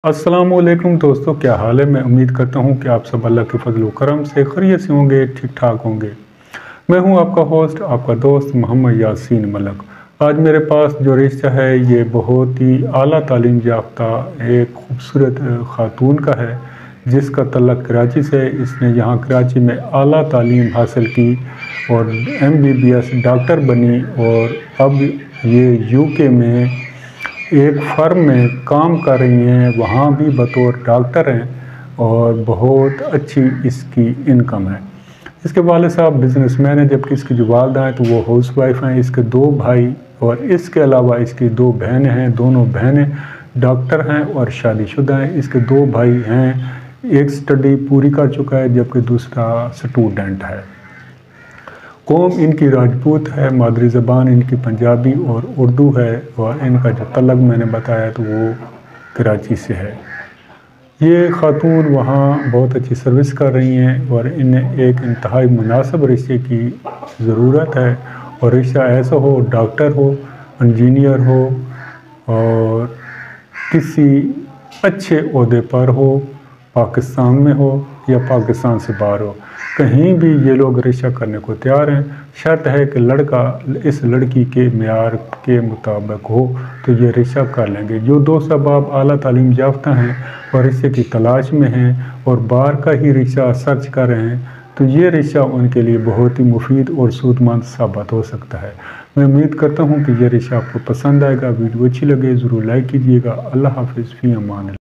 अस्सलाम वालेकुम दोस्तों, क्या हाल है। मैं उम्मीद करता हूँ कि आप सब अल्लाह के फजल व करम से खैरियत से होंगे, ठीक ठाक होंगे। मैं हूँ आपका होस्ट, आपका दोस्त मोहम्मद यासीन मलक। आज मेरे पास जो रिश्ता है ये बहुत ही आला तालीम याफ्ता एक खूबसूरत ख़ातून का है, जिसका तल्लक कराची से। इसने यहाँ कराची में आला तालीम हासिल की और MBBS डॉक्टर बनी और अब ये UK में एक फर्म में काम कर रही हैं, वहाँ भी बतौर डॉक्टर हैं और बहुत अच्छी इसकी इनकम है। इसके वालिद साहब बिजनेसमैन हैं, जबकि इसकी जो वालदा हैं तो वो हाउस वाइफ हैं। इसके 2 भाई और इसके अलावा इसकी 2 बहनें हैं। दोनों बहनें डॉक्टर हैं और शादीशुदा हैं। इसके 2 भाई हैं, एक स्टडी पूरी कर चुका है जबकि दूसरा स्टूडेंट है। कौम इनकी राजपूत है, मादरी ज़बान इनकी पंजाबी और उर्दू है और इनका जो तलक मैंने बताया तो वो कराची से है। ये ख़ातून वहाँ बहुत अच्छी सर्विस कर रही हैं और इन्हें एक इंतहाई मुनासिब रिश्ते की ज़रूरत है। और रिश्ता ऐसा हो, डॉक्टर हो, इंजीनियर हो और किसी अच्छे ओहदे पर हो, पाकिस्तान में हो या पाकिस्तान से बाहर हो, कहीं भी ये लोग रिश्ता करने को तैयार हैं। शर्त है कि लड़का इस लड़की के मेयार के मुताबिक हो तो ये रिश्ता कर लेंगे। जो दोस्त अहबाब आला तालीम याफ्ता हैं और रिश्ते की तलाश में हैं और बाहर का ही रिश्ता सर्च कर रहे हैं तो ये रिश्ता उनके लिए बहुत ही मुफीद और सूदमंद साबित हो सकता है। मैं उम्मीद करता हूँ कि ये रिश्ता आपको पसंद आएगा। वीडियो अच्छी लगे ज़रूर लाइक कीजिएगा। अल्लाह हाफिज़, फ़ी अमान।